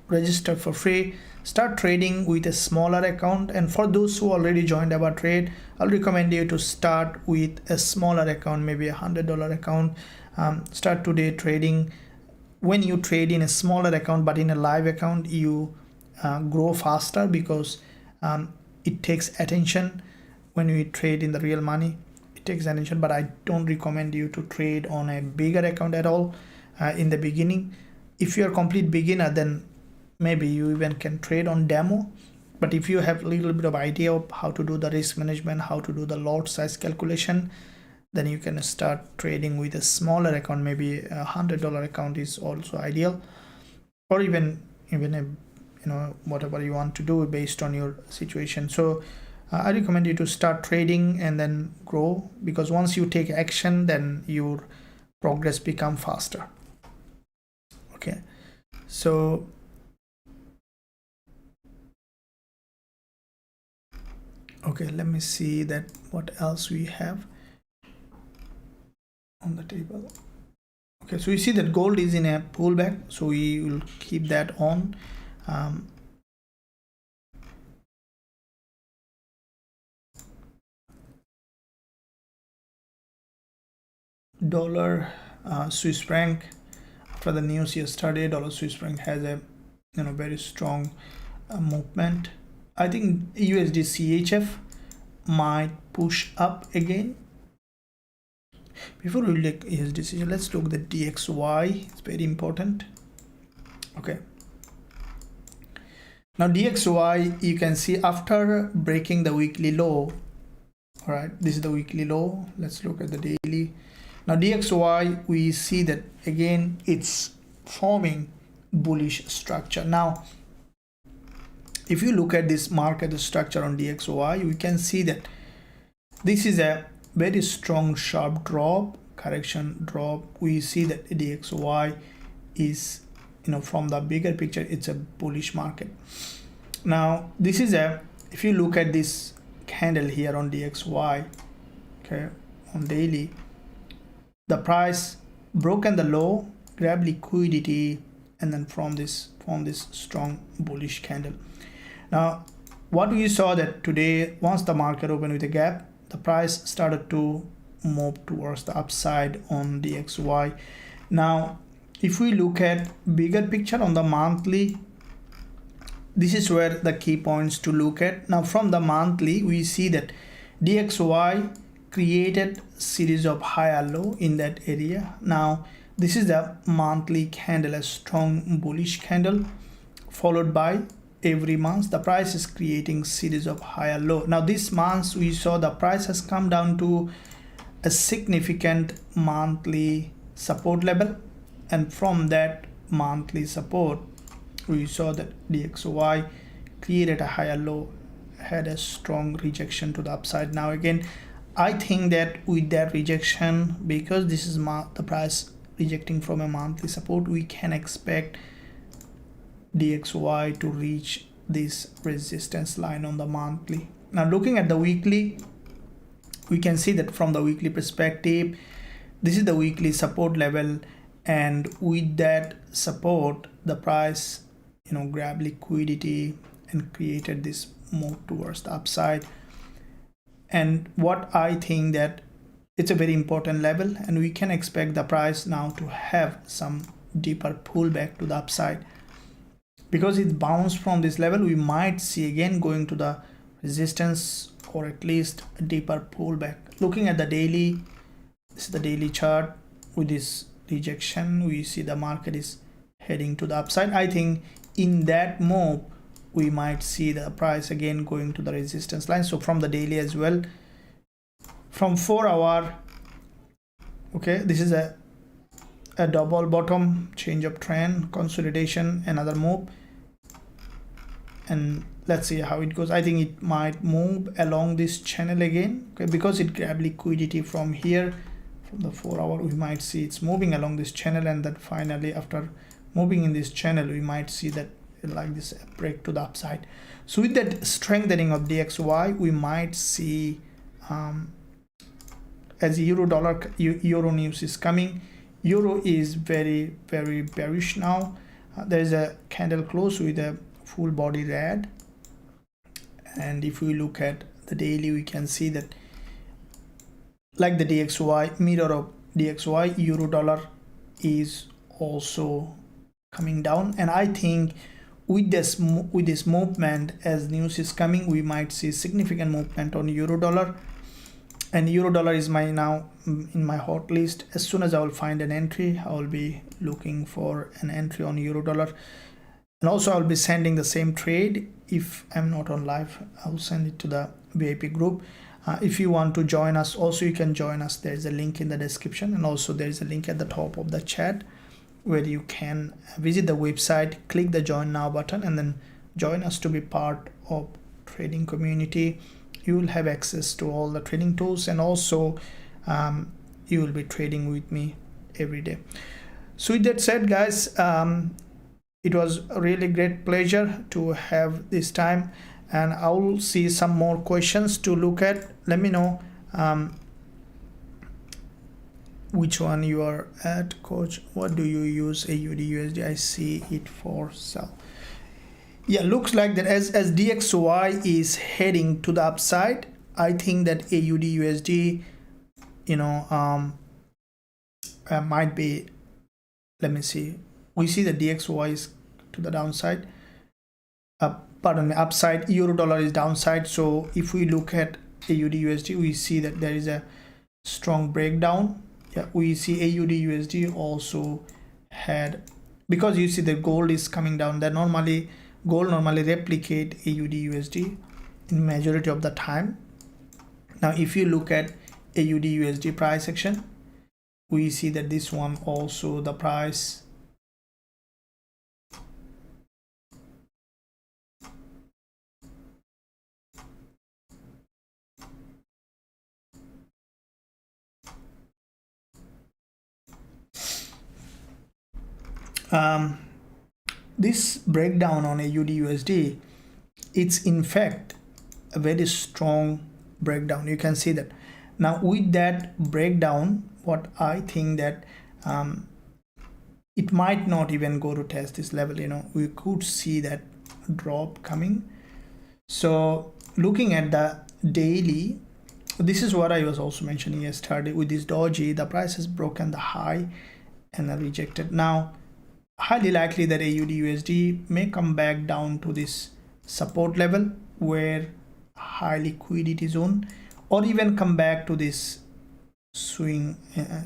register for free, start trading with a smaller account. And for those who already joined EverTrade, I'll recommend you to start with a smaller account, maybe $100 account. Start today trading. When you trade in a smaller account but in a live account, you grow faster, because it takes attention when we trade in the real money. It takes attention, but I don't recommend you to trade on a bigger account at all in the beginning. If you're a complete beginner, then maybe you even can trade on demo. But if you have a little bit of idea of how to do the risk management, how to do the lot size calculation, then you can start trading with a smaller account. Maybe $100 account is also ideal, or even a whatever you want to do based on your situation. So I recommend you to start trading and then grow, because once you take action, then your progress become faster. Okay, so okay, let me see that what else we have on the table. Okay, so you see that gold is in a pullback, so we will keep that on. Dollar, Swiss franc, after the news yesterday, dollar Swiss franc has a very strong movement. I think USD CHF might push up again. Before we look at USD, let's look at the DXY. It's very important. Okay, now DXY, you can see after breaking the weekly low. All right, this is the weekly low. Let's look at the daily. Now DXY, we see that again it's forming bullish structure. Now if you look at this market structure on DXY, we can see that this is a very strong sharp drop, correction drop. We see that DXY is, from the bigger picture, it's a bullish market. Now this is if you look at this candle here on DXY, okay, on daily, the price broken the low, grab liquidity, and then from this strong bullish candle. Now what we saw that today, once the market opened with a gap, the price started to move towards the upside on DXY. Now if we look at bigger picture on the monthly, this is where the key points to look at. Now from the monthly, we see that DXY created series of higher low in that area. Now this is the monthly candle, a strong bullish candle, followed by every month the price is creating series of higher low. Now this month we saw the price has come down to a significant monthly support level, and from that monthly support we saw that DXY created a higher low, had a strong rejection to the upside. Now again, I think that with that rejection, because this is the price rejecting from a monthly support, we can expect DXY to reach this resistance line on the monthly. Now looking at the weekly, we can see that from the weekly perspective, this is the weekly support level, and with that support the price grabbed liquidity and created this move towards the upside. And what I think that it's a very important level, and we can expect the price now to have some deeper pullback to the upside. Because it bounced from this level, we might see again going to the resistance, or at least a deeper pullback. Looking at the daily, this is the daily chart. With this rejection, we see the market is heading to the upside. I think in that move we might see the price again going to the resistance line. So from the daily as well, from 4 hour, okay, this is a double bottom, change of trend, consolidation, another move, and let's see how it goes. I think it might move along this channel again, okay, because it grabbed liquidity from here. From the 4 hour, we might see it's moving along this channel, and then finally after moving in this channel, we might see that like this break to the upside. So with that strengthening of DXY, we might see as euro news is coming, euro is very bearish now. There is a candle close with a full body red, and if we look at the daily, we can see that like the DXY, mirror of DXY, euro dollar is also coming down, and I think with this movement, as news is coming, we might see significant movement on euro dollar, and euro dollar is my now in my hot list. As soon as I will find an entry, I will be looking for an entry on euro dollar, and also I'll be sending the same trade. If I'm not on live, I'll send it to the VIP group. If you want to join us, also you can join us. There's a link in the description, and also there's a link at the top of the chat where you can visit the website, click the join now button, and then join us to be part of trading community. You will have access to all the trading tools, and also you will be trading with me every day. So with that said, guys, it was a really great pleasure to have this time, and I will see some more questions to look at. Let me know which one you are at. Coach, what do you use? AUDUSD, I see it for sell. Yeah, looks like that as DXY is heading to the upside, I think that AUDUSD, might be, let me see, we see the DXY is to the downside, pardon me, upside. Euro dollar is downside. So if we look at AUDUSD, we see that there is a strong breakdown. Yeah, we see AUDUSD also had, because you see the gold is coming down, that gold normally replicate AUDUSD in majority of the time. Now if you look at AUDUSD price action, we see that this one also, the price this breakdown on AUDUSD, it's in fact a very strong breakdown. You can see that. Now with that breakdown, what I think that it might not even go to test this level. We could see that drop coming. So looking at the daily, this is what I was also mentioning yesterday. With this doji, the price has broken the high and rejected. Now highly likely that AUDUSD may come back down to this support level where high liquidity zone, or even come back to this swing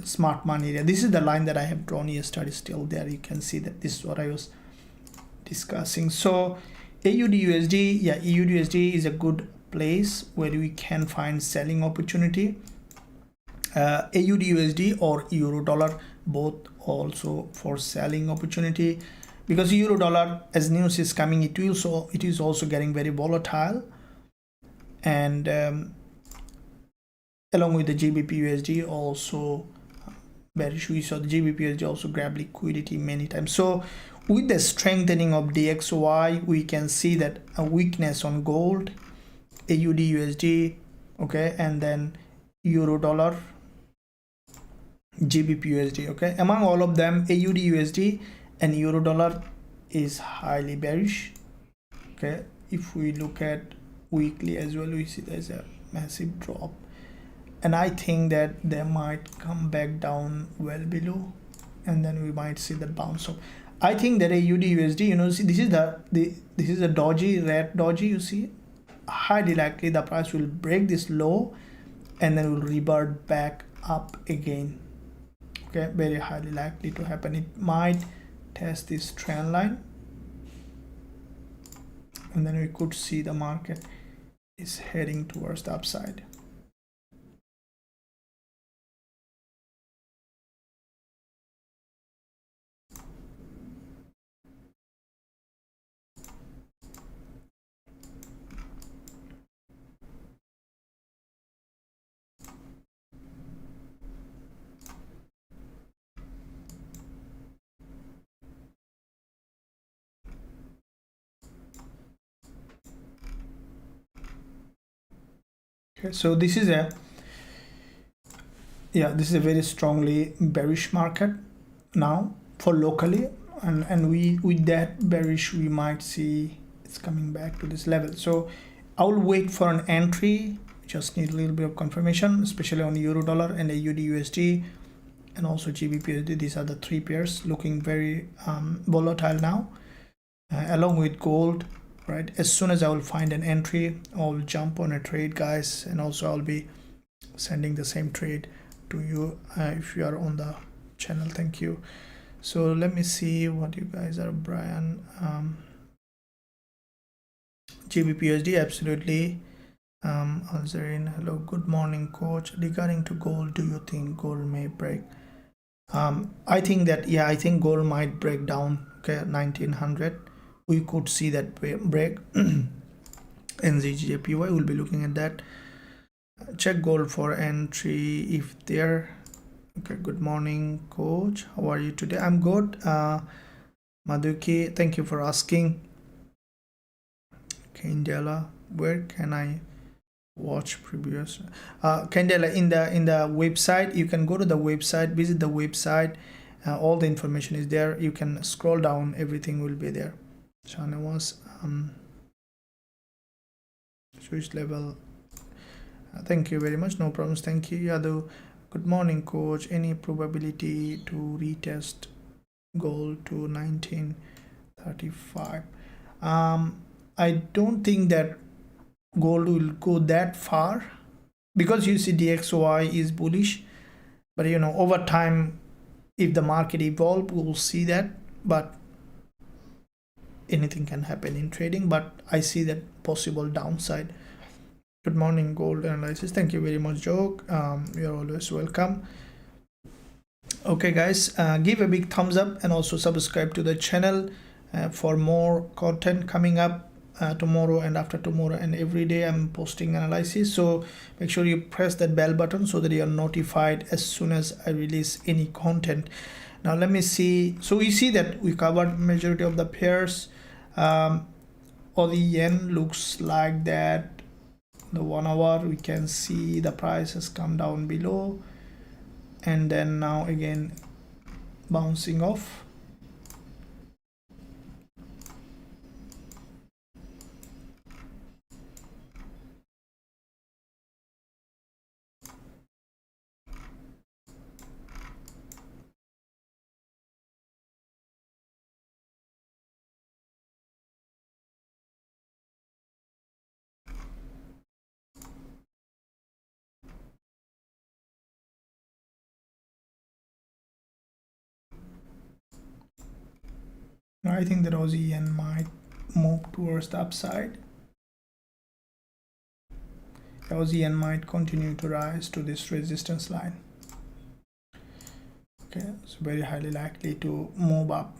smart money area. This is the line that I have drawn yesterday, still there. You can see that this is what I was discussing. So AUDUSD, yeah, AUDUSD is a good place where we can find selling opportunity. AUDUSD or euro dollar, both also for selling opportunity, because euro dollar, as news is coming, it is also getting very volatile, and along with the GBPUSD also bearish. We saw the GBPUSD also grab liquidity many times. So with the strengthening of DXY, we can see that a weakness on gold, AUDUSD, okay, and then euro dollar, GBPUSD, okay. Among all of them, AUDUSD and euro dollar is highly bearish, okay. If we look at weekly as well, we see there's a massive drop, and I think that they might come back down well below, and then we might see the bounce up. I think that AUDUSD, see, this is a doji, red doji, you see, highly likely the price will break this low and then will revert back up again. Okay, very highly likely to happen. It might test this trend line, and then we could see the market is heading towards the upside. Okay, so this is a very strongly bearish market now for locally, and we, with that bearish, we might see it's coming back to this level. So I will wait for an entry. Just need a little bit of confirmation, especially on euro dollar and AUDUSD and also GBPUSD. These are the three pairs looking very volatile now. along with gold, right? As soon as I will find an entry, I'll jump on a trade, guys, and also I'll be sending the same trade to you if you are on the channel. Thank you. So let me see what you guys are. Brian, Gbpusd, absolutely. Alzarin, hello, good morning, coach. Regarding to gold, do you think gold may break? I think that, yeah, I think gold might break down. Okay, 1900, we could see that break. NZJPY, we'll be looking at that. Check gold for entry if there. Okay, good morning, coach. How are you today? I'm good. Madhuki, thank you for asking. Candela, where can I watch previous? Candela, in the website, you can go to the website, visit the website. All the information is there. You can scroll down, everything will be there. Shana was switch level. Thank you very much. No problems. Thank you, Yadu. Good morning, coach. Any probability to retest gold to 1935? I don't think that gold will go that far, because you see DXY is bullish, but you know, over time, if the market evolve, we'll see that. But anything can happen in trading, but I see that possible downside. Good morning, gold analysis. Thank you very much, Joke. You're always welcome. Okay, guys, give a big thumbs up and also subscribe to the channel for more content coming up tomorrow and after tomorrow, and every day I'm posting analysis. So make sure you press that bell button so that you are notified as soon as I release any content. Now let me see. So we see that we covered majority of the pairs. Aussie yen looks like that. The 1 hour, we can see the price has come down below, and then now again bouncing off. Now I think that Aussie yen might move towards the upside. The Aussie yen might continue to rise to this resistance line. Okay, it's very highly likely to move up.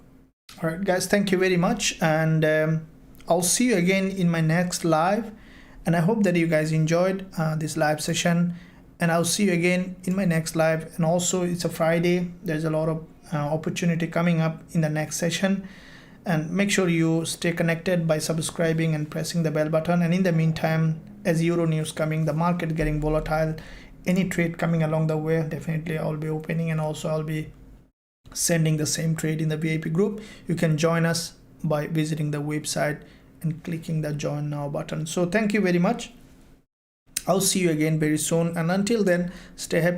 All right, guys, thank you very much, and I'll see you again in my next live, and I hope that you guys enjoyed this live session, and I'll see you again in my next live. And also, it's a Friday, there's a lot of opportunity coming up in the next session, and make sure you stay connected by subscribing and pressing the bell button. And in the meantime, as Euro news coming, the market getting volatile, any trade coming along the way, definitely I'll be opening, and also I'll be sending the same trade in the VIP group. You can join us by visiting the website and clicking the join now button. So thank you very much. I'll see you again very soon, and until then, stay happy.